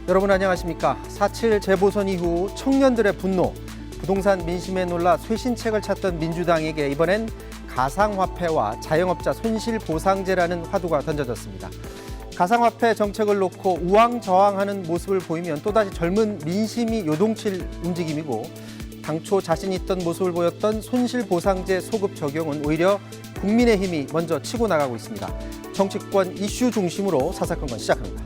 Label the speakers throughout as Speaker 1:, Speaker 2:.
Speaker 1: 여러분 안녕하십니까? 4.7 재보선 이후 청년들의 분노, 부동산 민심에 놀라 쇄신책을 찾던 민주당에게 이번엔 가상화폐와 자영업자 손실보상제라는 화두가 던져졌습니다. 가상화폐 정책을 놓고 우왕좌왕하는 모습을 보이면 또다시 젊은 민심이 요동칠 움직임이고, 당초 자신 있던 모습을 보였던 손실보상제 소급 적용은 오히려 국민의힘이 먼저 치고 나가고 있습니다. 정치권 이슈 중심으로 사사건건 시작합니다.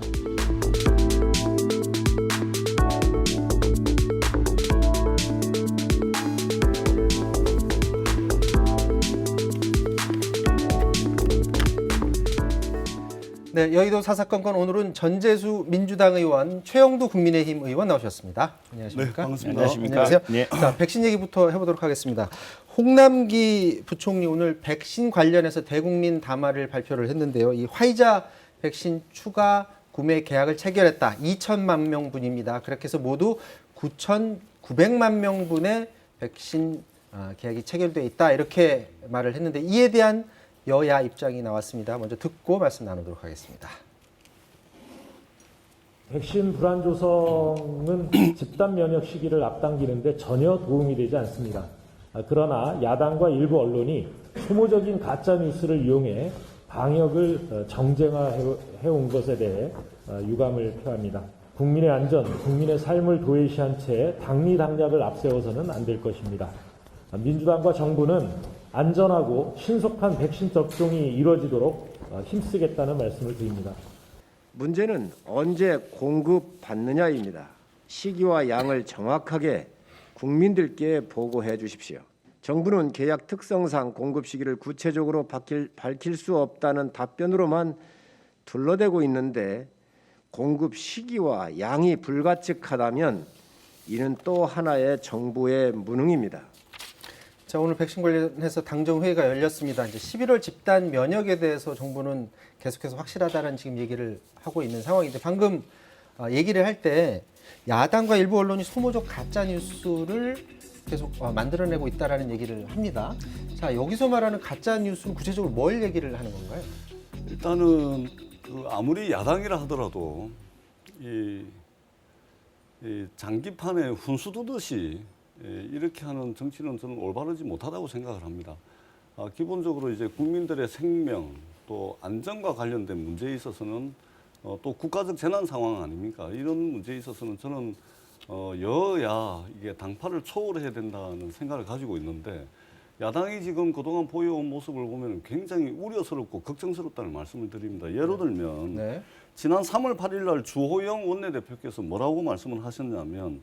Speaker 1: 네, 여의도 사사건건 오늘은 전재수 민주당 의원, 최영두 국민의힘 의원 나오셨습니다. 안녕하십니까?
Speaker 2: 네, 반갑습니다.
Speaker 1: 안녕하십니까? 안녕하세요.
Speaker 2: 네.
Speaker 1: 자, 백신 얘기부터 해보도록 하겠습니다. 홍남기 부총리 오늘 백신 관련해서 대국민 담화를 발표를 했는데요. 이 화이자 백신 추가 구매 계약을 체결했다. 2천만 명분입니다. 그렇게 해서 모두 9,900만 명분의 백신 계약이 체결돼 있다. 이렇게 말을 했는데, 이에 대한 여야 입장이 나왔습니다. 먼저 듣고 말씀 나누도록 하겠습니다.
Speaker 3: 백신 불안 조성은 집단 면역 시기를 앞당기는데 전혀 도움이 되지 않습니다. 그러나 야당과 일부 언론이 소모적인 가짜 뉴스를 이용해 방역을 정쟁화해온 것에 대해 유감을 표합니다. 국민의 안전, 국민의 삶을 도외시한 채 당리당략을 앞세워서는 안 될 것입니다. 민주당과 정부는 안전하고 신속한 백신 접종이 이루어지도록 힘쓰겠다는 말씀을 드립니다.
Speaker 4: 문제는 언제 공급받느냐입니다. 시기와 양을 정확하게 국민들께 보고해 주십시오. 정부는 계약 특성상 공급 시기를 구체적으로 밝힐 수 없다는 답변으로만 둘러대고 있는데, 공급 시기와 양이 불가측하다면 이는 또 하나의 정부의 무능입니다.
Speaker 1: 자, 오늘 백신 관련해서 당정회의가 열렸습니다. 이제 11월 집단 면역에 대해서 정부는 계속해서 확실하다는 지금 얘기를 하고 있는 상황인데, 방금 얘기를 할 때 야당과 일부 언론이 소모적 가짜 뉴스를 계속 만들어내고 있다라는 얘기를 합니다. 자, 여기서 말하는 가짜 뉴스는 구체적으로 뭘 얘기를 하는 건가요?
Speaker 2: 일단은 아무리 야당이라 하더라도 이 장기판에 훈수 두듯이 이렇게 하는 정치는 저는 올바르지 못하다고 생각을 합니다. 기본적으로 이제 국민들의 생명 또 안전과 관련된 문제에 있어서는 또 국가적 재난 상황 아닙니까? 이런 문제에 있어서는 저는 여야 이게 당파를 초월해야 된다는 생각을 가지고 있는데, 야당이 지금 그동안 보여온 모습을 보면 굉장히 우려스럽고 걱정스럽다는 말씀을 드립니다. 예를 들면 지난 3월 8일 날 주호영 원내대표께서 뭐라고 말씀을 하셨냐면,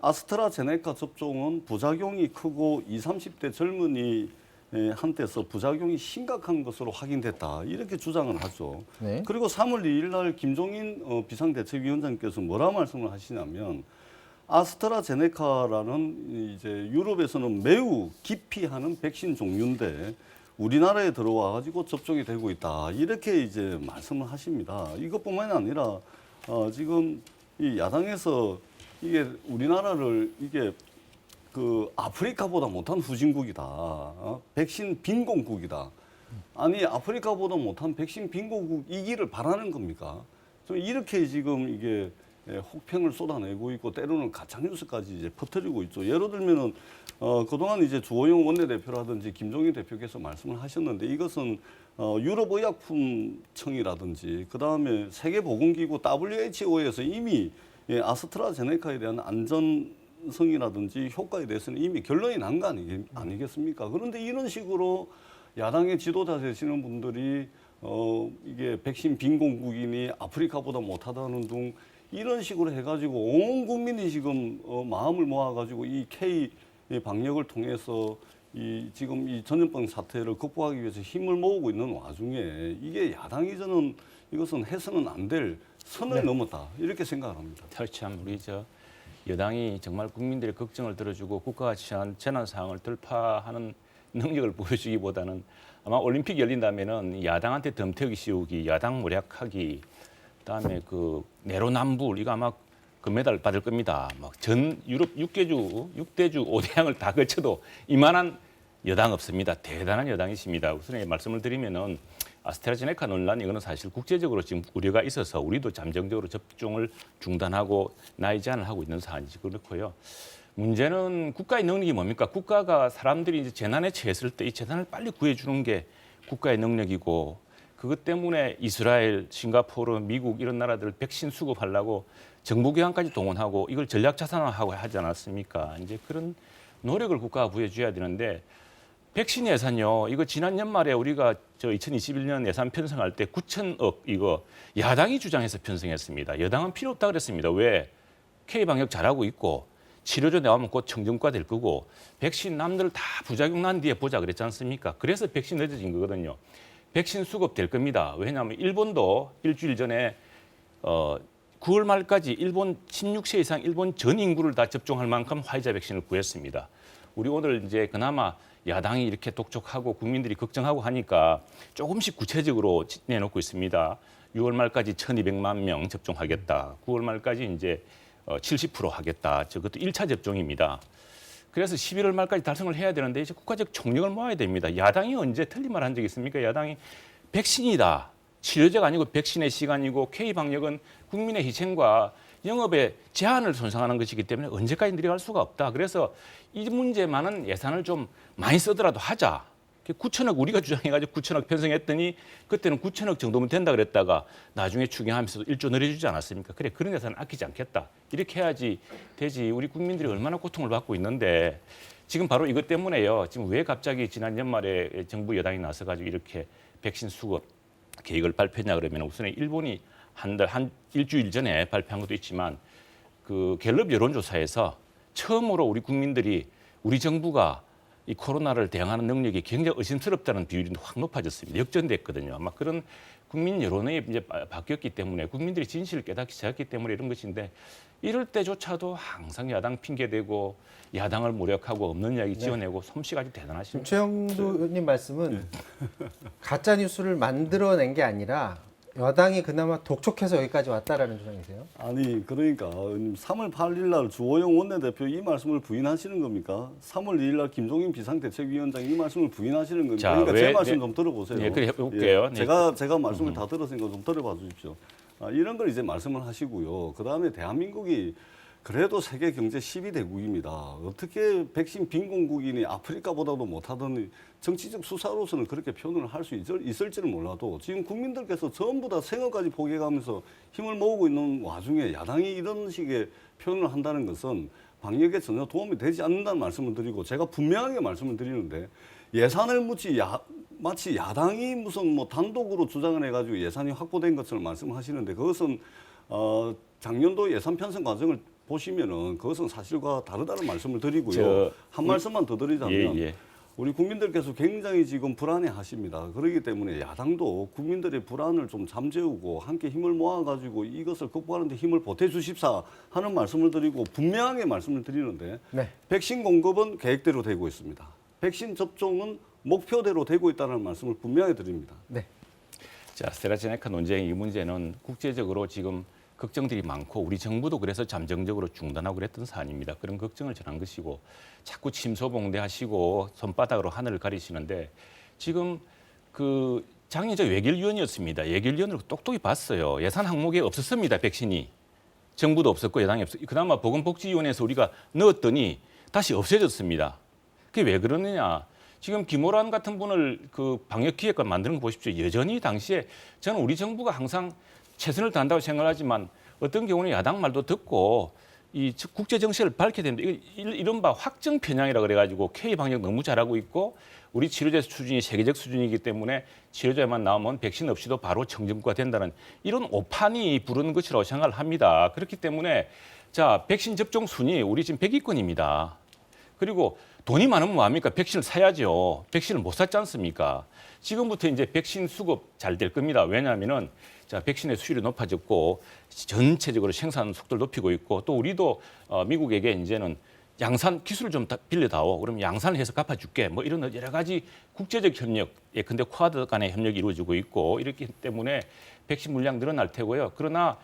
Speaker 2: 아스트라제네카 접종은 부작용이 크고 20, 30대 젊은이 한테서 부작용이 심각한 것으로 확인됐다. 이렇게 주장을 하죠. 그리고 3월 2일 날 김종인 비상대책위원장께서 뭐라 말씀을 하시냐면, 아스트라제네카라는 이제 유럽에서는 매우 기피하는 백신 종류인데 우리나라에 들어와 가지고 접종이 되고 있다. 이렇게 이제 말씀을 하십니다. 이것뿐만이 아니라 지금 이 야당에서 이게 우리나라를 이게 그 아프리카보다 못한 후진국이다. 백신 빈곤국이다. 아니, 아프리카보다 못한 백신 빈곤국이기를 바라는 겁니까? 좀 이렇게 지금 이게 혹평을 쏟아내고 있고, 때로는 가짜뉴스까지 이제 퍼뜨리고 있죠. 예를 들면은 그동안 이제 주호영 원내대표라든지 김종인 대표께서 말씀을 하셨는데, 이것은 유럽의약품청이라든지 그다음에 세계보건기구 WHO에서 이미 아스트라제네카에 대한 안전성이라든지 효과에 대해서는 이미 결론이 난 거 아니겠습니까? 그런데 이런 식으로 야당의 지도자 되시는 분들이 이게 백신 빈곤국이니 아프리카보다 못하다는 등 이런 식으로 해가지고 온 국민이 지금 마음을 모아가지고 이 K 방역을 통해서 지금 이 전염병 사태를 극복하기 위해서 힘을 모으고 있는 와중에 이게 야당이 저는 이것은 해서는 안 될 선을 넘었다, 이렇게 생각을 합니다.
Speaker 5: 참 우리 여당이 정말 국민들의 걱정을 들어주고 국가가 처한 재난 상황을 돌파하는 능력을 보여주기보다는 아마 올림픽 열린다면은 야당한테 덤태기 씌우기, 야당 모략하기, 그다음에 그 내로남불, 이거 아마 금메달 받을 겁니다. 막 전 유럽 6대주 5대양을 다 거쳐도 이만한 여당 없습니다. 대단한 여당이십니다. 우선 말씀을 드리면은 아스트라제네카 논란 이거는 사실 국제적으로 지금 우려가 있어서 우리도 잠정적으로 접종을 중단하고 나이 제한을 하고 있는 사안이지 그렇고요. 문제는 국가의 능력이 뭡니까? 국가가 사람들이 이제 재난에 처했을 때 이 재난을 빨리 구해주는 게 국가의 능력이고 그것 때문에 이스라엘, 싱가포르, 미국 이런 나라들 백신 수급하려고 정부기관까지 동원하고 이걸 전략 자산화하고 하지 않았습니까? 이제 그런 노력을 국가가 구해줘야 되는데 백신 예산요. 이거 지난 연말에 우리가 2021년 예산 편성할 때 9천억 이거 야당이 주장해서 편성했습니다. 여당은 필요 없다 그랬습니다. 왜? K방역 잘하고 있고 치료제 나오면 곧 청정과 될 거고 백신 남들 다 부작용 난 뒤에 보자 그랬지 않습니까? 그래서 백신 늦어진 거거든요. 백신 수급 될 겁니다. 왜냐하면 일본도 일주일 전에 9월 말까지 일본 16세 이상 일본 전 인구를 다 접종할 만큼 화이자 백신을 구했습니다. 우리 오늘 이제 그나마 야당이 이렇게 독촉하고 국민들이 걱정하고 하니까 조금씩 구체적으로 내놓고 있습니다. 6월 말까지 1,200만 명 접종하겠다. 9월 말까지 이제 70% 하겠다. 저것도 1차 접종입니다. 그래서 11월 말까지 달성을 해야 되는데 이제 국가적 총력을 모아야 됩니다. 야당이 언제 틀린 말 한 적이 있습니까? 야당이 백신이다. 치료제가 아니고 백신의 시간이고 K방역은 국민의 희생과 영업의 제한을 손상하는 것이기 때문에 언제까지 내려갈 수가 없다. 그래서 이 문제만은 예산을 좀 많이 쓰더라도 하자. 9천억 우리가 주장해가지고 9천억 편성했더니 그때는 9천억 정도면 된다 그랬다가 나중에 추경하면서 1조 늘려주지 않았습니까? 그래 그런 예산을 아끼지 않겠다. 이렇게 해야지 되지. 우리 국민들이 얼마나 고통을 받고 있는데 지금 바로 이것 때문에요. 지금 왜 갑자기 지난 연말에 정부 여당이 나서가지고 이렇게 백신 수급 계획을 발표했냐 그러면 우선 일본이 한 일주일 전에 발표한 것도 있지만 그 갤럽 여론조사에서 처음으로 우리 국민들이 우리 정부가 이 코로나를 대응하는 능력이 굉장히 의심스럽다는 비율이 확 높아졌습니다. 역전됐거든요. 아마 그런 국민 여론이 이제 바뀌었기 때문에 국민들이 진실을 깨닫기 시작했기 때문에 이런 것인데 이럴 때조차도 항상 야당 핑계대고 야당을 모욕하고 없는 이야기 지어내고 솜씨가 아주 대단하십니다.
Speaker 1: 최영도 의원님 말씀은 가짜 뉴스를 만들어낸 게 아니라 여당이 그나마 독촉해서 여기까지 왔다라는 주장이세요?
Speaker 2: 아니 그러니까 3월 8일 날 주호영 원내대표 이 말씀을 부인하시는 겁니까? 3월 2일 날 김종인 비상대책위원장 이 말씀을 부인하시는 겁니까?
Speaker 5: 자,
Speaker 2: 그러니까 제 말씀 좀 들어보세요.
Speaker 5: 네, 그래 해볼게요. 네.
Speaker 2: 제가 말씀을 다 들었으니까 좀 들어봐 주십시오. 이런 걸 이제 말씀을 하시고요. 그다음에 대한민국이 그래도 세계 경제 12대국입니다. 어떻게 백신 빈곤국이니 아프리카보다도 못하더니 정치적 수사로서는 그렇게 표현을 할 수 있을지는 몰라도 지금 국민들께서 전부 다 생업까지 포기해가면서 힘을 모으고 있는 와중에 야당이 이런 식의 표현을 한다는 것은 방역에 전혀 도움이 되지 않는다는 말씀을 드리고 제가 분명하게 말씀을 드리는데 예산을 마치 야당이 무슨 뭐 단독으로 주장을 해가지고 예산이 확보된 것처럼 말씀하시는데 그것은 작년도 예산 편성 과정을 보시면은 그것은 사실과 다르다는 말씀을 드리고요. 한 말씀만 더 드리자면 우리 국민들께서 굉장히 지금 불안해하십니다. 그렇기 때문에 야당도 국민들의 불안을 좀 잠재우고 함께 힘을 모아가지고 이것을 극복하는 데 힘을 보태주십사 하는 말씀을 드리고 분명하게 말씀을 드리는데
Speaker 1: 네.
Speaker 2: 백신 공급은 계획대로 되고 있습니다. 백신 접종은 목표대로 되고 있다는 말씀을 분명히 드립니다.
Speaker 1: 네.
Speaker 5: 자, 아스트라제네카 논쟁 이 문제는 국제적으로 지금 걱정들이 많고 우리 정부도 그래서 잠정적으로 중단하고 그랬던 사안입니다. 그런 걱정을 전한 것이고 자꾸 침소봉대하시고 손바닥으로 하늘을 가리시는데 지금 그 작년 저 외결위원이었습니다. 외결위원을 똑똑히 봤어요. 예산 항목에 없었습니다. 백신이. 정부도 없었고 여당이 없었고 그나마 보건복지위원회에서 우리가 넣었더니 다시 없어졌습니다. 그게 왜 그러느냐. 지금 김호란 같은 분을 그 방역기획관 만드는 거 보십시오. 여전히 당시에 저는 우리 정부가 항상 최선을 다한다고 생각하지만 어떤 경우는 야당 말도 듣고 이 국제 정책을 밝혀야 됩니다. 이른바 확정 편향이라 그래가지고 K 방역 너무 잘하고 있고 우리 치료제 수준이 세계적 수준이기 때문에 치료제만 나오면 백신 없이도 바로 청정구가 된다는 이런 오판이 부르는 것이라고 생각을 합니다. 그렇기 때문에 자 백신 접종 순위 우리 지금 100위권입니다. 그리고 돈이 많으면 뭐합니까? 백신을 사야죠. 백신을 못 샀지 않습니까? 지금부터 이제 백신 수급 잘 될 겁니다. 왜냐하면은 자 백신의 수율이 높아졌고 전체적으로 생산 속도를 높이고 있고 또 우리도 미국에게 이제는 양산 기술을 좀 빌려다오. 그럼 양산을 해서 갚아줄게. 뭐 이런 여러 가지 국제적 협력, 예컨대 쿼드 간의 협력이 이루어지고 있고 이렇기 때문에 백신 물량 늘어날 테고요. 그러나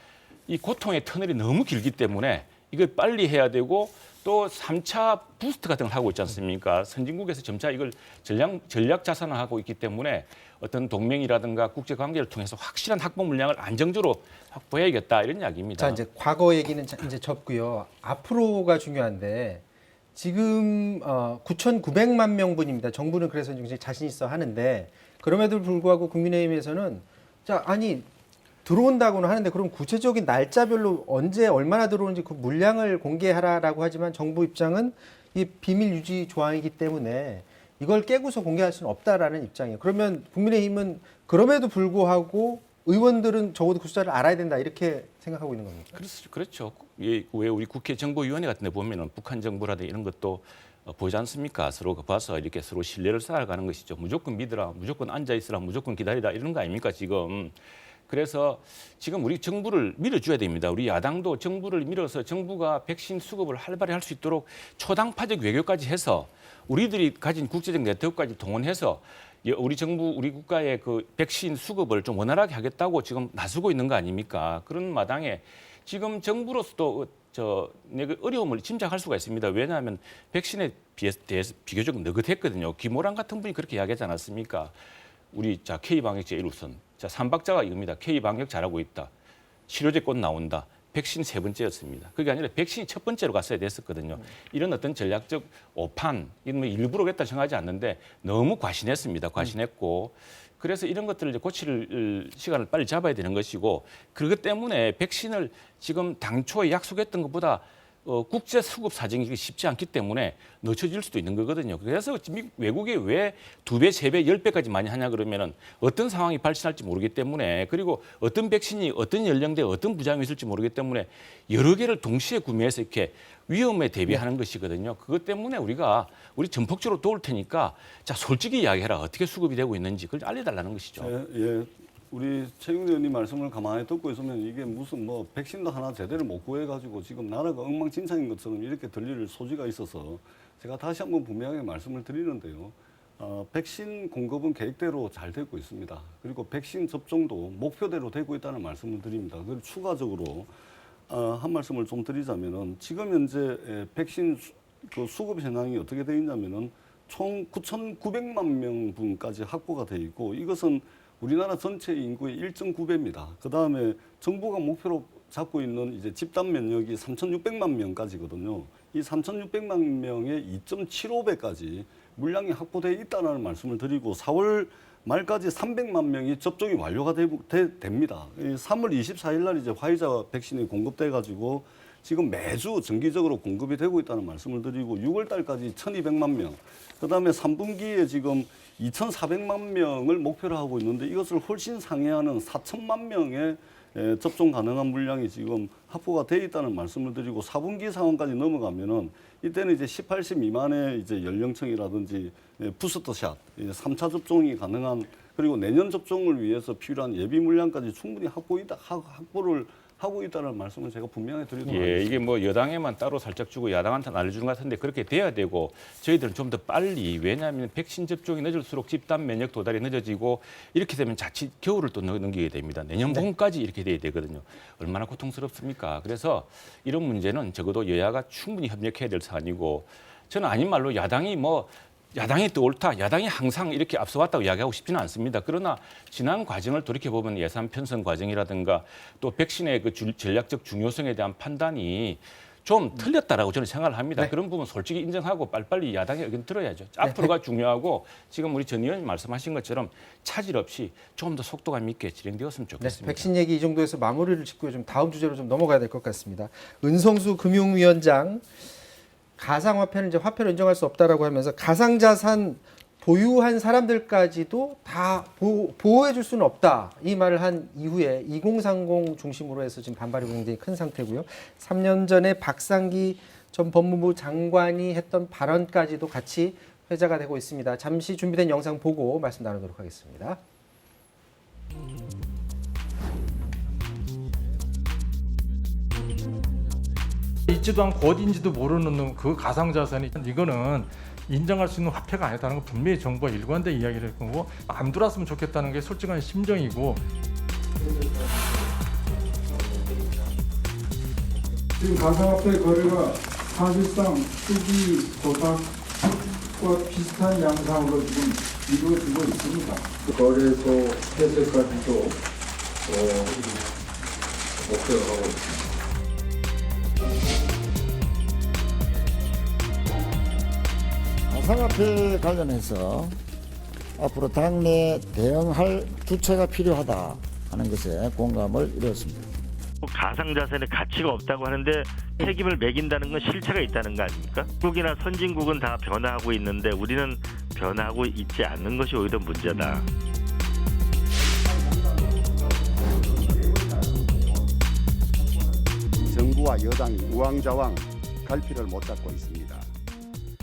Speaker 5: 이 고통의 터널이 너무 길기 때문에 이걸 빨리 해야 되고 또 3차 부스트 같은 걸 하고 있지 않습니까? 선진국에서 점차 이걸 전략 자산화하고 있기 때문에 어떤 동맹이라든가 국제 관계를 통해서 확실한 확보 물량을 안정적으로 확보해야겠다 이런 이야기입니다.
Speaker 1: 자, 이제 과거 얘기는 이제 접고요. 앞으로가 중요한데 지금 9,900만 명분입니다. 정부는 그래서 굉장히 자신 있어 하는데 그럼에도 불구하고 국민의힘에서는 자, 아니 들어온다고는 하는데 그럼 구체적인 날짜별로 언제 얼마나 들어오는지 그 물량을 공개하라라고 하지만 정부 입장은 이 비밀 유지 조항이기 때문에 이걸 깨고서 공개할 수는 없다라는 입장이에요. 그러면 국민의힘은 그럼에도 불구하고 의원들은 적어도 그 숫자를 알아야 된다 이렇게 생각하고 있는 겁니까?
Speaker 5: 그렇죠. 왜 우리 국회 정보위원회 같은 데 보면은 북한 정보라든가 이런 것도 보지 않습니까? 서로 봐서 이렇게 서로 신뢰를 쌓아가는 것이죠. 무조건 믿으라, 무조건 앉아 있으라, 무조건 기다리라 이런 거 아닙니까 지금? 그래서 지금 우리 정부를 밀어줘야 됩니다. 우리 야당도 정부를 밀어서 정부가 백신 수급을 활발히 할 수 있도록 초당파적 외교까지 해서 우리들이 가진 국제적 네트워크까지 동원해서 우리 정부, 우리 국가의 그 백신 수급을 좀 원활하게 하겠다고 지금 나서고 있는 거 아닙니까? 그런 마당에 지금 정부로서도 내가 어려움을 짐작할 수가 있습니다. 왜냐하면 백신에 대해서 비교적 느긋했거든요. 김호랑 같은 분이 그렇게 이야기하지 않았습니까? 우리 K방역 제1우선. 3박자가 이겁니다. K방역 잘하고 있다. 치료제 곧 나온다. 백신 3번째였습니다. 그게 아니라 백신이 첫 번째로 갔어야 됐었거든요. 이런 어떤 전략적 오판, 이런 뭐 일부러 그랬다 생각하지 않는데 너무 과신했습니다. 과신했고. 그래서 이런 것들을 이제 고칠 시간을 빨리 잡아야 되는 것이고 그것 때문에 백신을 지금 당초에 약속했던 것보다 국제 수급 사정이 쉽지 않기 때문에 늦춰질 수도 있는 거거든요. 그래서 미국 외국에 왜 2배, 3배, 10배까지 많이 하냐 그러면은 어떤 상황이 발생할지 모르기 때문에 그리고 어떤 백신이 어떤 연령대에 어떤 부작용이 있을지 모르기 때문에 여러 개를 동시에 구매해서 이렇게 위험에 대비하는 것이거든요. 그것 때문에 우리 전폭적으로 도울 테니까 자 솔직히 이야기해라. 어떻게 수급이 되고 있는지 그걸 알려달라는 것이죠.
Speaker 2: 예. 우리 최경대 의원님 말씀을 가만히 듣고 있으면 이게 무슨 뭐 백신도 하나 제대로 못 구해가지고 지금 나라가 엉망진창인 것처럼 이렇게 들릴 소지가 있어서 제가 다시 한번 분명하게 말씀을 드리는데요. 백신 공급은 계획대로 잘 되고 있습니다. 그리고 백신 접종도 목표대로 되고 있다는 말씀을 드립니다. 그리고 추가적으로 한 말씀을 좀 드리자면은 지금 현재 백신 그 수급 현황이 어떻게 되어 있냐면은 총 9,900만 명분까지 확보가 되어 있고 이것은 우리나라 전체 인구의 1.9배입니다. 그 다음에 정부가 목표로 잡고 있는 이제 집단 면역이 3,600만 명까지거든요. 이 3,600만 명의 2.75배까지 물량이 확보되어 있다는 말씀을 드리고 4월 말까지 300만 명이 접종이 완료가 됩니다. 3월 24일 날 이제 화이자 백신이 공급돼 가지고 지금 매주 정기적으로 공급이 되고 있다는 말씀을 드리고 6월 달까지 1,200만 명, 그다음에 3분기에 지금 2,400만 명을 목표로 하고 있는데 이것을 훨씬 상회하는 4천만 명의 접종 가능한 물량이 지금 확보가 돼 있다는 말씀을 드리고 4분기 상황까지 넘어가면은 이때는 이제 18세 미만의 이제 연령층이라든지 부스터샷, 3차 접종이 가능한 그리고 내년 접종을 위해서 필요한 예비 물량까지 충분히 확보를 하고 있다는 말씀을 제가 분명히 드리도록 하겠습니다.
Speaker 5: 이게 뭐 여당에만 따로 살짝 주고 야당한테는 알려주는 것 같은데 그렇게 돼야 되고 저희들은 좀 더 빨리 왜냐하면 백신 접종이 늦을수록 집단 면역 도달이 늦어지고 이렇게 되면 자칫 겨울을 또 넘기게 됩니다. 내년 봄까지 이렇게 돼야 되거든요. 얼마나 고통스럽습니까? 그래서 이런 문제는 적어도 여야가 충분히 협력해야 될 사안이고 저는 아닌 말로 야당이 또 옳다. 야당이 항상 이렇게 앞서왔다고 이야기하고 싶지는 않습니다. 그러나 지난 과정을 돌이켜보면 예산 편성 과정이라든가 또 백신의 그 전략적 중요성에 대한 판단이 좀 틀렸다라고 저는 생각을 합니다.
Speaker 1: 네.
Speaker 5: 그런 부분 솔직히 인정하고 빨리빨리 야당의 의견 들어야죠. 앞으로가 중요하고 지금 우리 전 의원님 말씀하신 것처럼 차질 없이 조금 더 속도감 있게 진행되었으면
Speaker 1: 네,
Speaker 5: 좋겠습니다.
Speaker 1: 백신 얘기 이 정도에서 마무리를 짓고요. 좀 다음 주제로 좀 넘어가야 될 것 같습니다. 은성수 금융위원장 가상화폐는 이제 화폐로 인정할 수 없다라고 하면서 가상자산 보유한 사람들까지도 다 보호해 줄 수는 없다. 이 말을 한 이후에 2030 중심으로 해서 지금 반발이 굉장히 큰 상태고요. 3년 전에 박상기 전 법무부 장관이 했던 발언까지도 같이 회자가 되고 있습니다. 잠시 준비된 영상 보고 말씀 나누도록 하겠습니다.
Speaker 6: 있지도 않고 어디인지도 모르는 그 가상자산이 이거는 인정할 수 있는 화폐가 아니다는 거 분명히 정부가 일관되게 이야기를 했고 안 들어왔으면 좋겠다는 게 솔직한 심정이고
Speaker 7: 지금 가상화폐 거래가 사실상 투기 도박과 비슷한 양상으로 지금 이루어지고 있습니다. 거래소 폐쇄까지도 목표로 하고 있습니다.
Speaker 8: 가상화폐 관련해서 앞으로 당내 대응할 주체가 필요하다 하는 것에 공감을 이뤘습니다.
Speaker 9: 가상자산의 가치가 없다고 하는데 책임을 매긴다는 건 실체가 있다는 거 아닙니까? 국이나 선진국은 다 변화하고 있는데 우리는 변화하고 있지 않는 것이 오히려 문제다.
Speaker 10: 정부와 여당이 우왕좌왕 갈피를 못 잡고 있습니다.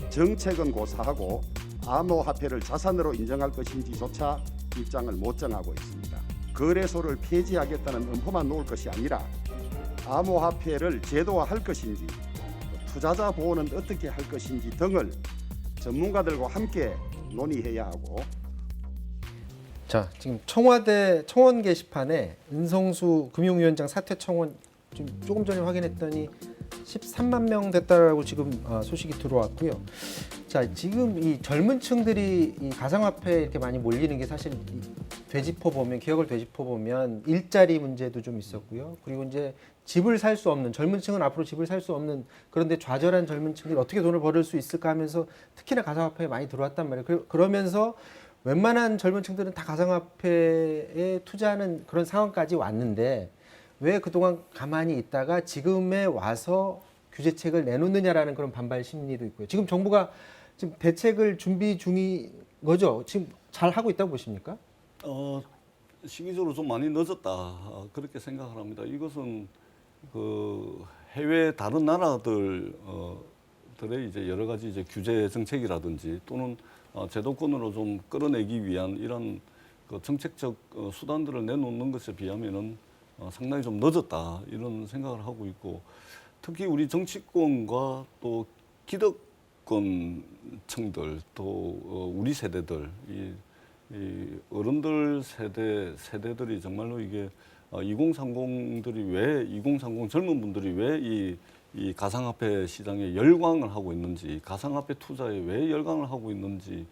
Speaker 10: 정책은 고사하고 암호화폐를 자산으로 인정할 것인지조차 입장을 못 정하고 있습니다. 거래소를 폐지하겠다는 엄포만 놓을 것이 아니라 암호화폐를 제도화할 것인지, 투자자 보호는 어떻게 할 것인지 등을 전문가들과 함께 논의해야 하고.
Speaker 1: 자, 지금 청와대 청원 게시판에 은성수 금융위원장 사퇴 청원 지금 조금 전에 확인했더니 13만 명 됐다라고 지금 소식이 들어왔고요. 자, 지금 이 젊은 층들이 이 가상화폐에 이렇게 많이 몰리는 게 사실 되짚어 보면, 기억을 되짚어 보면 일자리 문제도 좀 있었고요. 그리고 이제 집을 살 수 없는, 젊은 층은 앞으로 집을 살 수 없는, 그런데 좌절한 젊은 층들이 어떻게 돈을 벌을 수 있을까 하면서 특히나 가상화폐에 많이 들어왔단 말이에요. 그러면서 웬만한 젊은 층들은 다 가상화폐에 투자하는 그런 상황까지 왔는데 왜 그동안 가만히 있다가 지금에 와서 규제책을 내놓느냐라는 그런 반발 심리도 있고요. 지금 정부가 지금 대책을 준비 중인 거죠? 지금 잘 하고 있다고 보십니까?
Speaker 2: 시기적으로 좀 많이 늦었다, 그렇게 생각을 합니다. 이것은 그 해외 다른 나라들 들의 이제 여러 가지 이제 규제 정책이라든지 또는 제도권으로 좀 끌어내기 위한 이런 그 정책적 수단들을 내놓는 것에 비하면은 상당히 좀 늦었다, 이런 생각을 하고 있고, 특히 우리 정치권과 또 기득권층들, 또 우리 세대들, 이 어른들 세대들이 정말로 이게 2030들이 왜 2030 젊은 분들이 왜 이 가상화폐 시장에 열광을 하고 있는지, 가상화폐 투자에 왜 열광을 하고 있는지,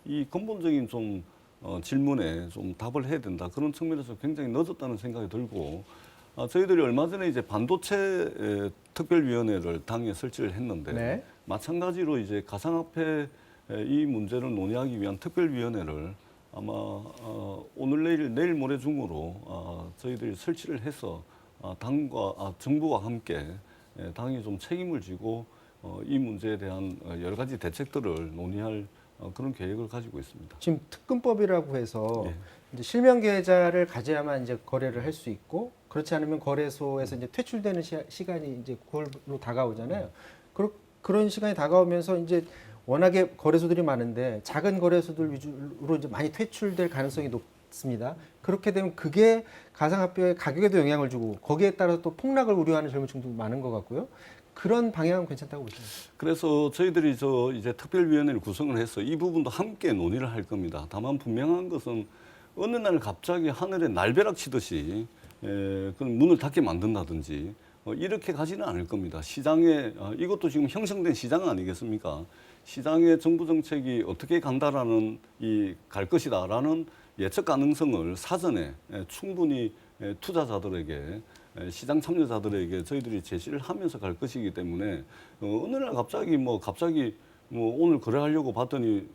Speaker 2: 이 근본적인 좀 질문에 좀 답을 해야 된다, 그런 측면에서 굉장히 늦었다는 생각이 들고, 저희들이 얼마 전에 이제 반도체 특별위원회를 당에 설치를 했는데,
Speaker 1: 네.
Speaker 2: 마찬가지로 이제 가상화폐 이 문제를 논의하기 위한 특별위원회를 아마 오늘 내일 모레 중으로 저희들이 설치를 해서 당과 정부와 함께 당이 좀 책임을 지고 이 문제에 대한 여러 가지 대책들을 논의할 그런 계획을 가지고 있습니다.
Speaker 1: 지금 특근법이라고 해서
Speaker 2: 예.
Speaker 1: 이제 실명 계좌를 가져야만 이제 거래를 할 수 있고, 그렇지 않으면 거래소에서 이제 퇴출되는 시간이 이제 9월로 다가오잖아요. 그런 시간이 다가오면서 이제 워낙에 거래소들이 많은데 작은 거래소들 위주로 이제 많이 퇴출될 가능성이 높습니다. 그렇게 되면 그게 가상화폐의 가격에도 영향을 주고 거기에 따라서 또 폭락을 우려하는 젊은 층도 많은 것 같고요. 그런 방향은 괜찮다고 보십니까?
Speaker 2: 그래서 저희들이 이제 특별위원회를 구성을 해서 이 부분도 함께 논의를 할 겁니다. 다만 분명한 것은 어느 날 갑자기 하늘에 날벼락 치듯이 그런 문을 닫게 만든다든지 이렇게 가지는 않을 겁니다. 시장에 이것도 지금 형성된 시장 아니겠습니까? 시장의 정부 정책이 어떻게 간다라는 갈 것이다라는 예측 가능성을 사전에 충분히 투자자들에게, 시장 참여자들에게 저희들이 제시를 하면서 갈 것이기 때문에 어느 날 갑자기 오늘 거래하려고 봤더니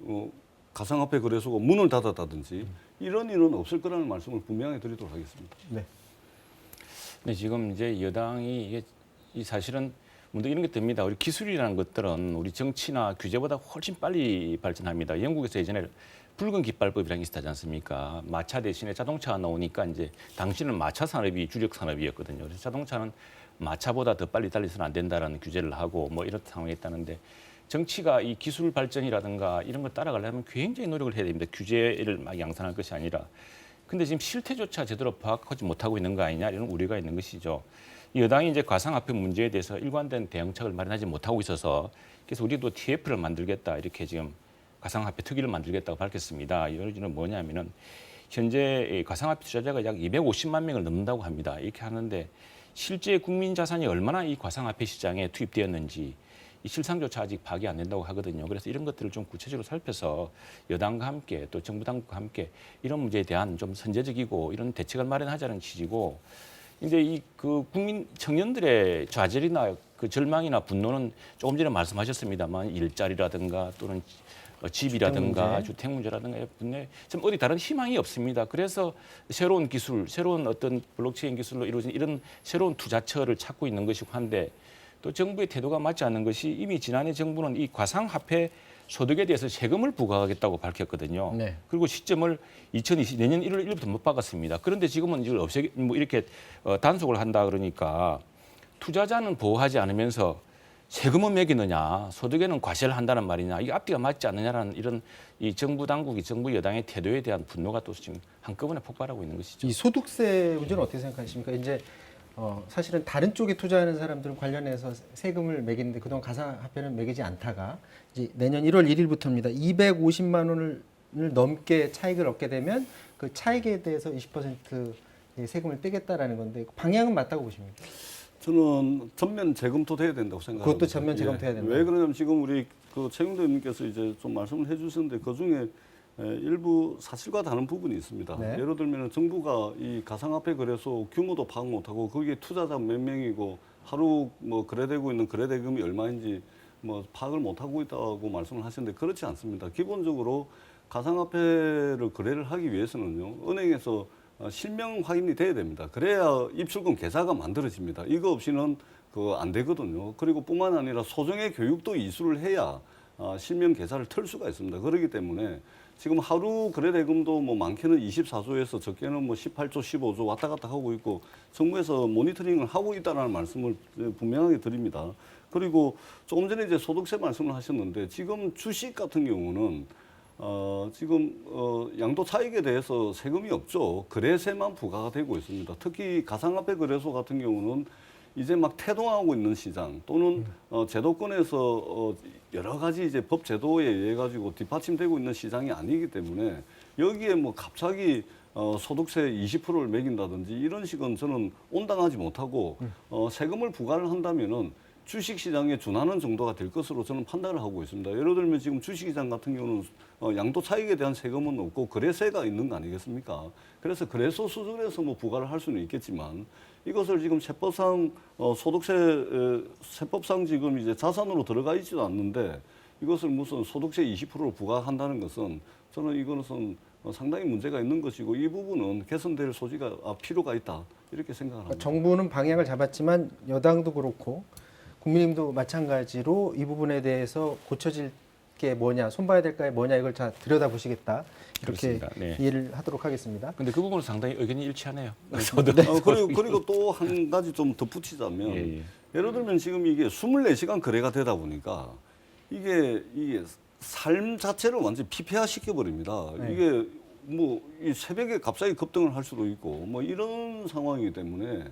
Speaker 2: 가상화폐 거래소가 문을 닫았다든지 이런 일은 없을 거라는 말씀을 분명히 드리도록 하겠습니다.
Speaker 1: 네.
Speaker 5: 근데 지금 이제 여당이 이게 사실은 문제 이런 게 됩니다. 우리 기술이라는 것들은 우리 정치나 규제보다 훨씬 빨리 발전합니다. 영국에서 예전에 붉은 깃발법이라는 게 있었지 않습니까? 마차 대신에 자동차가 나오니까 이제 당시는 마차 산업이 주력 산업이었거든요. 그래서 자동차는 마차보다 더 빨리 달려서는 안 된다라는 규제를 하고 뭐 이런 상황이 있다는데, 정치가 이 기술 발전이라든가 이런 걸 따라가려면 굉장히 노력을 해야 됩니다. 규제를 막 양산할 것이 아니라. 근데 지금 실태조차 제대로 파악하지 못하고 있는 거 아니냐, 이런 우려가 있는 것이죠. 여당이 이제 가상화폐 문제에 대해서 일관된 대응책을 마련하지 못하고 있어서, 그래서 우리도 TF를 만들겠다, 이렇게 지금 가상화폐 특위를 만들겠다고 밝혔습니다. 이 이유는 뭐냐면은 현재 가상화폐 투자자가 약 250만 명을 넘는다고 합니다. 이렇게 하는데 실제 국민 자산이 얼마나 이 가상화폐 시장에 투입되었는지 이 실상조차 아직 파악이 안 된다고 하거든요. 그래서 이런 것들을 좀 구체적으로 살펴서 여당과 함께 또 정부 당국과 함께 이런 문제에 대한 좀 선제적이고 이런 대책을 마련하자는 취지고, 이제 이 그 국민 청년들의 좌절이나 그 절망이나 분노는 조금 전에 말씀하셨습니다만 일자리라든가 또는 집이라든가 주택 문제라든가 분내 좀 어디 다른 희망이 없습니다. 그래서 새로운 기술, 새로운 어떤 블록체인 기술로 이루어진 이런 새로운 투자처를 찾고 있는 것이고 한데, 또 정부의 태도가 맞지 않는 것이 이미 지난해 정부는 이 가상화폐 소득에 대해서 세금을 부과하겠다고 밝혔거든요.
Speaker 1: 네.
Speaker 5: 그리고 시점을 2020 내년 1월 1일부터 못 박았습니다. 그런데 지금은 이걸 뭐 이렇게 단속을 한다 그러니까 투자자는 보호하지 않으면서 세금은 매기느냐, 소득에는 과세를 한다는 말이냐, 이게 앞뒤가 맞지 않느냐라는 이런 이 정부 당국이 정부 여당의 태도에 대한 분노가 또 지금 한꺼번에 폭발하고 있는 것이죠.
Speaker 1: 이 소득세 문제는 어떻게 생각하십니까? 이제 사실은 다른 쪽에 투자하는 사람들은 관련해서 세금을 매기는데 그동안 가상화폐는 매기지 않다가 이제 내년 1월 1일부터입니다. 250만 원을 넘게 차익을 얻게 되면 그 차익에 대해서 20% 세금을 떼겠다라는 건데 방향은 맞다고 보십니까?
Speaker 2: 저는 전면 재검토돼야 된다고 생각합니다.
Speaker 1: 그것도 전면 재검토해야 된다.
Speaker 2: 왜 그러냐면 지금 우리 그 최영도 의원님께서 이제 좀 말씀을 해주셨는데 그 중에 일부 사실과 다른 부분이 있습니다.
Speaker 1: 네.
Speaker 2: 예를 들면 정부가 이 가상화폐 거래소 규모도 파악 못하고 거기에 투자자 몇 명이고 하루 뭐 거래되고 있는 거래대금이 얼마인지 뭐 파악을 못하고 있다고 말씀을 하셨는데 그렇지 않습니다. 기본적으로 가상화폐를 거래를 하기 위해서는요, 은행에서 실명 확인이 돼야 됩니다. 그래야 입출금 계좌가 만들어집니다. 이거 없이는 안 되거든요. 그리고 뿐만 아니라 소정의 교육도 이수를 해야 실명 계좌를 털 수가 있습니다. 그렇기 때문에 지금 하루 거래대금도 뭐 많게는 24조에서 적게는 뭐 18조, 15조 왔다 갔다 하고 있고 정부에서 모니터링을 하고 있다는 말씀을 분명하게 드립니다. 그리고 조금 전에 이제 소득세 말씀을 하셨는데 지금 주식 같은 경우는 지금 양도 차익에 대해서 세금이 없죠. 거래세만 부과가 되고 있습니다. 특히 가상화폐 거래소 같은 경우는 이제 막 태동하고 있는 시장 또는 제도권에서 여러 가지 이제 법 제도에 의해 가지고 뒷받침되고 있는 시장이 아니기 때문에 여기에 뭐 갑자기 소득세 20%를 매긴다든지 이런 식은 저는 온당하지 못하고 세금을 부과를 한다면은 주식 시장에 준하는 정도가 될 것으로 저는 판단을 하고 있습니다. 예를 들면 지금 주식 시장 같은 경우는 양도 차익에 대한 세금은 없고 거래세가 있는 거 아니겠습니까? 그래서 거래소 수준에서 뭐 부과를 할 수는 있겠지만 이것을 지금 세법상 세법상 지금 이제 자산으로 들어가 있지도 않는데 이것을 무슨 소득세 20%를 부과한다는 것은 저는 이것은 상당히 문제가 있는 것이고 이 부분은 개선될 소지가 필요가 있다 이렇게 생각을 합니다.
Speaker 1: 정부는 방향을 잡았지만 여당도 그렇고 국민님도 마찬가지로 이 부분에 대해서 고쳐질 게 뭐냐, 손봐야 될 게 뭐냐 이걸 다 들여다보시겠다 이렇게
Speaker 5: 네.
Speaker 1: 이해를 하도록 하겠습니다.
Speaker 5: 근데 그 부분은 상당히 의견이 일치하네요.
Speaker 2: 그리고 또 한 가지 좀 덧붙이자면 예를 들면 지금 이게 24시간 거래가 되다 보니까 이게 삶 자체를 완전히 피폐화 시켜버립니다.
Speaker 1: 네.
Speaker 2: 이게 뭐 이 새벽에 갑자기 급등을 할 수도 있고 뭐 이런 상황이기 때문에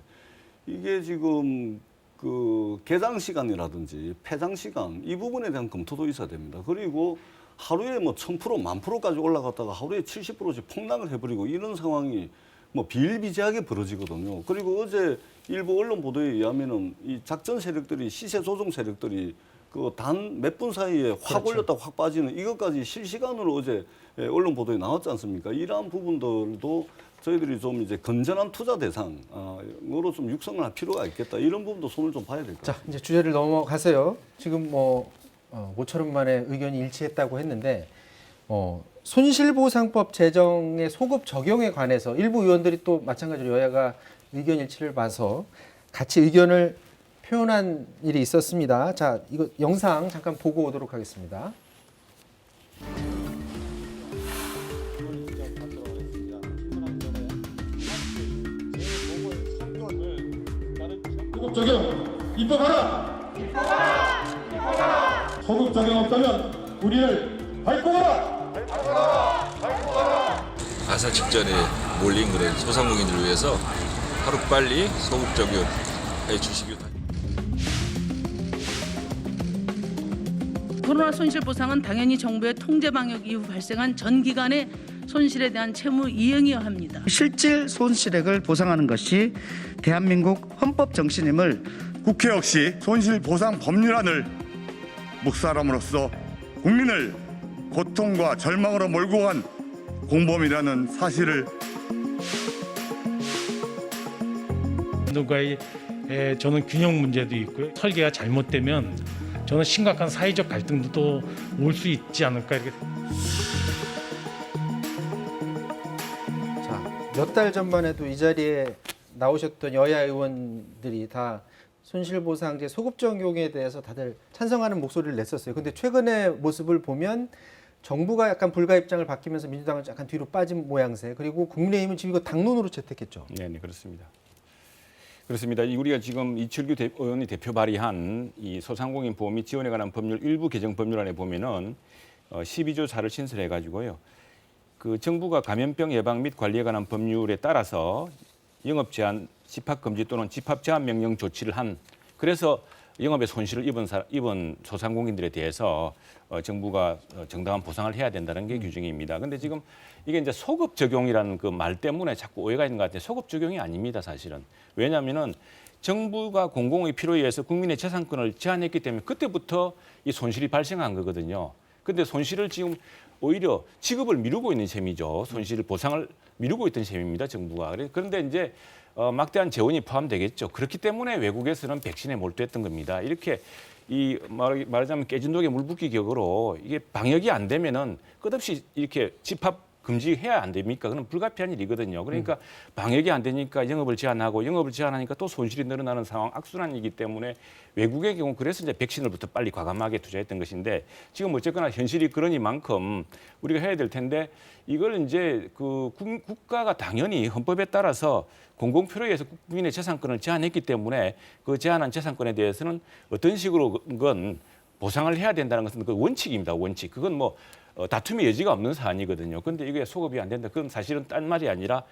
Speaker 2: 이게 지금 그 개장 시간이라든지 폐장 시간 이 부분에 대한 검토도 있어야 됩니다. 그리고 하루에 뭐 1000%, 10,000%까지 올라갔다가 하루에 70%씩 폭락을 해버리고 이런 상황이 뭐 비일비재하게 벌어지거든요. 그리고 어제 일부 언론 보도에 의하면은 이 작전 세력들이 시세 조정 세력들이 그 단 몇 분 사이에 확 올렸다 확 빠지는 이것까지 실시간으로 어제 언론 보도에 나왔지 않습니까? 이러한 부분들도 저희들이 좀 이제 건전한 투자 대상으로 좀 육성을 할 필요가 있겠다. 이런 부분도 손을 좀 봐야 될 것 같아요.
Speaker 1: 자, 이제 주제를 넘어가세요. 지금 뭐 모처럼 만에 의견이 일치했다고 했는데 손실보상법 제정의 소급 적용에 관해서 일부 의원들이 또 마찬가지로 여야가 의견 일치를 봐서 같이 의견을 표현한 일이 있었습니다. 자, 이거 영상 잠깐 보고 오도록 하겠습니다.
Speaker 7: 소급 적용 입법하라! 입법하라! 소급 적용 없다면 우리를 밟고 가라!
Speaker 11: 가사 직전에 몰린 그런 소상공인들을 위해서 하루빨리 소급 적용해 주시기 바랍니다.
Speaker 12: 코로나 손실보상은 당연히 정부의 통제 방역 이후 발생한 전 기간의 손실에 대한 채무 이행이어야 합니다.
Speaker 13: 실질 손실액을 보상하는 것이 대한민국 헌법 정신임을
Speaker 7: 국회 역시 손실보상 법률안을 묵사람으로서 국민을 고통과 절망으로 몰고 간 공범이라는 사실을
Speaker 3: 누가의 저는 균형 문제도 있고요. 설계가 잘못되면 저는 심각한 사회적 갈등도 또 올 수 있지 않을까 이렇게.
Speaker 1: 자, 몇 달 전만 해도 이 자리에 나오셨던 여야 의원들이 다 손실보상제 소급 적용에 대해서 다들 찬성하는 목소리를 냈었어요. 근데 최근의 모습을 보면 정부가 약간 불가 입장을 바뀌면서 민주당은 약간 뒤로 빠진 모양새. 그리고 국민의힘은 지금 이거 당론으로 채택했죠.
Speaker 5: 네, 그렇습니다. 그렇습니다. 우리가 지금 이철규 의원이 대표 발의한 이 소상공인 보험 및 지원에 관한 법률 일부 개정 법률안에 보면은 12조 4를 신설해 가지고요. 그 정부가 감염병 예방 및 관리에 관한 법률에 따라서 영업 제한, 집합 금지 또는 집합 제한 명령 조치를 한 그래서 영업에 손실을 입은 소상공인들에 대해서 정부가 정당한 보상을 해야 된다는 게 규정입니다. 그런데 지금 이게 이제 소급 적용이라는 그 말 때문에 자꾸 오해가 있는 것 같아요. 소급 적용이 아닙니다, 사실은. 왜냐하면은 정부가 공공의 필요에 의해서 국민의 재산권을 제한했기 때문에 그때부터 이 손실이 발생한 거거든요. 근데 손실을 지금 오히려 지급을 미루고 있는 셈이죠. 손실 보상을 미루고 있던 셈입니다, 정부가. 그런데 이제 막대한 재원이 포함되겠죠. 그렇기 때문에 외국에서는 백신에 몰두했던 겁니다. 이렇게 말하자면 깨진 독에 물 붓기 격으로 이게 방역이 안 되면은 끝없이 이렇게 집합 금지해야 안 됩니까? 그건 불가피한 일이거든요. 그러니까 방역이 안 되니까 영업을 제한하고 영업을 제한하니까 또 손실이 늘어나는 상황, 악순환이기 때문에 외국의 경우 그래서 이제 백신을부터 빨리 과감하게 투자했던 것인데 지금 어쨌거나 현실이 그러니만큼 우리가 해야 될 텐데 이걸 이제 그 국가가 당연히 헌법에 따라서 공공필요에 의해서 국민의 재산권을 제한했기 때문에 그 제한한 재산권에 대해서는 어떤 식으로 건 보상을 해야 된다는 것은 그 원칙입니다. 원칙. 그건 뭐 다툼의 여지가 없는 사안이거든요. 그런데 이게 소급이 안 된다. 그건 사실은 딴 말이 아니라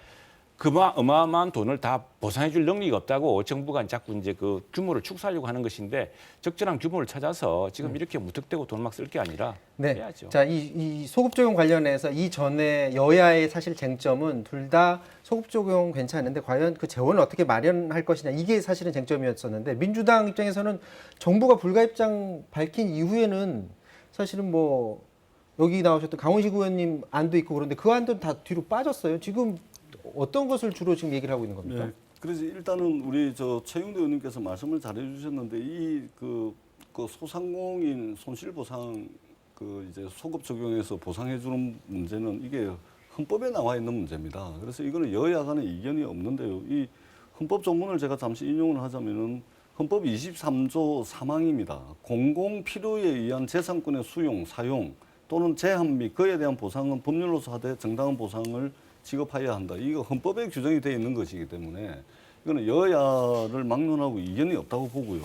Speaker 5: 어마어마한 돈을 다 보상해 줄 능력이 없다고 정부가 자꾸 이제 그 규모를 축소하려고 하는 것인데 적절한 규모를 찾아서 지금 이렇게 무턱대고 돈 막 쓸 게 아니라 해야죠.
Speaker 1: 자, 이 소급 적용 관련해서 이전에 여야의 사실 쟁점은 둘 다 소급 적용 괜찮은데 과연 그 재원을 어떻게 마련할 것이냐 이게 사실은 쟁점이었었는데 민주당 입장에서는 정부가 불가 입장 밝힌 이후에는 사실은 뭐 여기 나오셨던 강훈식 의원님 안도 있고 그런데 그 안도 다 뒤로 빠졌어요. 지금 어떤 것을 주로 지금 얘기를 하고 있는 겁니까?
Speaker 2: 네, 그래서 일단은 우리 최영도 의원님께서 말씀을 잘 해주셨는데 그 소상공인 손실보상 이제 소급 적용해서 보상해주는 문제는 이게 헌법에 나와 있는 문제입니다. 그래서 이거는 여야 간의 이견이 없는데요. 이 헌법 전문을 제가 잠시 인용을 하자면은 헌법 23조 3항입니다. 공공 필요에 의한 재산권의 수용, 사용 또는 제한 및 그에 대한 보상은 법률로서 하되 정당한 보상을 지급하여야 한다. 이거 헌법에 규정이 되어 있는 것이기 때문에 이거는 여야를 막론하고 이견이 없다고 보고요.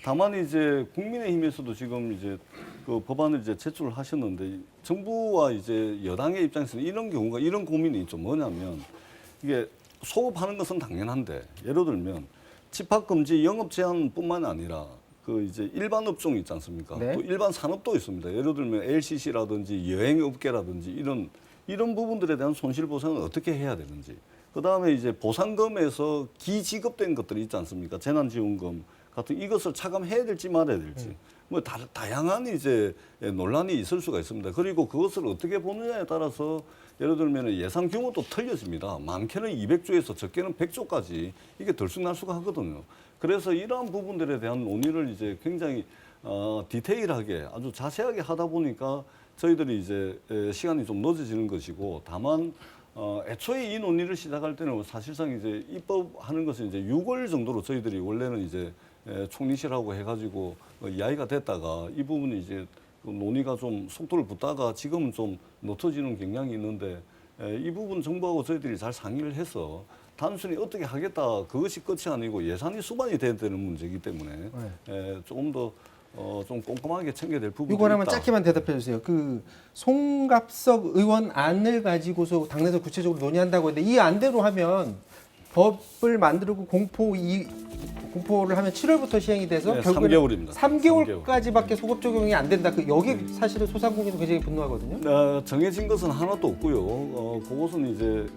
Speaker 2: 다만 이제 국민의힘에서도 지금 이제 그 법안을 이제 제출을 하셨는데 정부와 이제 여당의 입장에서는 이런 경우가 이런 고민이 있죠. 뭐냐면 이게 소급하는 것은 당연한데 예를 들면 집합 금지 영업 제한뿐만 아니라 그 이제 일반 업종 있지 않습니까?
Speaker 1: 네.
Speaker 2: 또 일반 산업도 있습니다. 예를 들면 LCC라든지 여행업계라든지 이런 부분들에 대한 손실 보상은 어떻게 해야 되는지. 그다음에 이제 보상금에서 기지급된 것들이 있지 않습니까? 재난지원금 같은 이것을 차감해야 될지 말아야 될지. 뭐 다양한 이제 논란이 있을 수가 있습니다. 그리고 그것을 어떻게 보느냐에 따라서 예를 들면 예산 규모도 틀려집니다. 많게는 200조에서 적게는 100조까지 이게 들쑥날쑥 하거든요. 그래서 이러한 부분들에 대한 논의를 이제 굉장히 디테일하게 아주 자세하게 하다 보니까 저희들이 이제 시간이 좀 늦어지는 것이고 다만 애초에 이 논의를 시작할 때는 사실상 이제 입법하는 것은 이제 6월 정도로 저희들이 원래는 이제 총리실하고 해가지고 이야기가 됐다가 이 부분이 이제 논의가 좀 속도를 붙다가 지금은 좀 늦어지는 경향이 있는데 이 부분 정부하고 저희들이 잘 상의를 해서 단순히 어떻게 하겠다 그것이 끝이 아니고 예산이 수반이 돼야 되는 문제이기 때문에 조금 더 좀 꼼꼼하게 챙겨야 될 부분이 있다.
Speaker 1: 이거 하나만 짧게만 대답해 주세요. 그 송갑석 의원 안을 가지고서 당내에서 구체적으로 논의한다고 했는데 이 안대로 하면 법을 만들고 공포를 하면 7월부터 시행이 돼서
Speaker 2: 네,
Speaker 1: 결국에는
Speaker 2: 3개월입니다.
Speaker 1: 3개월까지밖에 소급 적용이 안 된다. 여기 사실은 소상공인도 굉장히 분노하거든요.
Speaker 2: 정해진 것은 하나도 없고요. 그것은 이제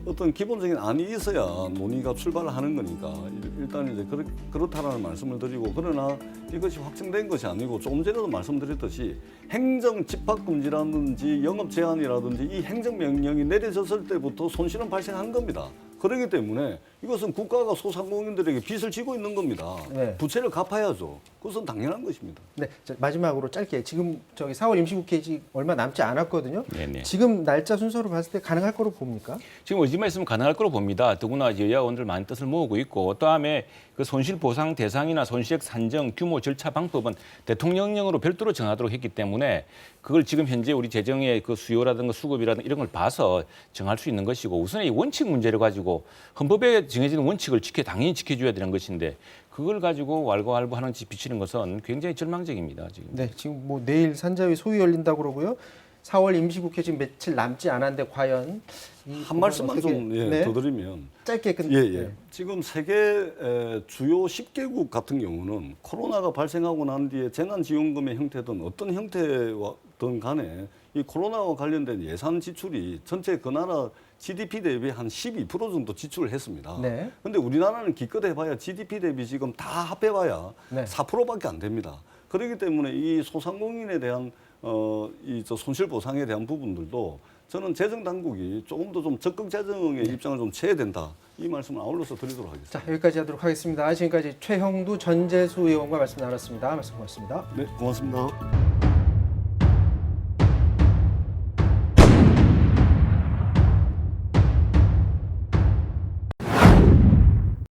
Speaker 2: 어떤 기본적인 안이 있어야 논의가 출발을 하는 거니까 일단 이제 그렇다라는 말씀을 드리고, 그러나 이것이 확정된 것이 아니고 조금 전에도 말씀드렸듯이 행정 집합 금지라든지 영업 제한이라든지 이 행정 명령이 내려졌을 때부터 손실은 발생한 겁니다. 그렇기 때문에 이것은 국가가 소상공인들에게 빚을 지고 있는 겁니다.
Speaker 1: 네.
Speaker 2: 부채를 갚아야죠. 그것은 당연한 것입니다.
Speaker 1: 네, 자, 마지막으로 짧게 지금 4월 임시국회 얼마 남지 않았거든요.
Speaker 5: 네네.
Speaker 1: 지금 날짜 순서로 봤을 때 가능할 거로 봅니까?
Speaker 5: 지금 의지만 있으면 가능할 거로 봅니다. 더구나 이제 여야 의원들 많은 뜻을 모으고 있고, 다음에 그 손실 보상 대상이나 손실액 산정 규모 절차 방법은 대통령령으로 별도로 정하도록 했기 때문에 그걸 지금 현재 우리 재정의 그 수요라든가 수급이라든가 이런 걸 봐서 정할 수 있는 것이고, 우선 이 원칙 문제를 가지고 헌법에 정해지는 원칙을 당연히 지켜줘야 되는 것인데 그걸 가지고 왈가왈부하는 짓 비치는 것은 굉장히 절망적입니다. 지금.
Speaker 1: 네, 지금 뭐 내일 산자위 소위 열린다고 그러고요. 4월 임시국회 지금 며칠 남지 않았는데 과연
Speaker 2: 한 말씀만 좀
Speaker 1: 네.
Speaker 2: 더 드리면
Speaker 1: 짧게
Speaker 2: 네. 지금 세계 주요 10개국 같은 경우는 코로나가 발생하고 난 뒤에 재난지원금의 형태든 어떤 형태든 간에 이 코로나와 관련된 예산 지출이 전체 그 나라 GDP 대비 한 12% 정도 지출을 했습니다.
Speaker 1: 네.
Speaker 2: 근데 우리나라는 기껏 해봐야 GDP 대비 지금 다 합해봐야
Speaker 1: 네.
Speaker 2: 4%밖에 안 됩니다. 그렇기 때문에 이 소상공인에 대한 손실 보상에 대한 부분들도 저는 재정 당국이 조금 더 좀 적극 재정의 입장을 좀 취해야 된다. 이 말씀을 아울러서 드리도록 하겠습니다.
Speaker 1: 자, 여기까지 하도록 하겠습니다. 지금까지 최형두 전재수 의원과 말씀 나눴습니다. 말씀 고맙습니다.
Speaker 2: 네, 고맙습니다.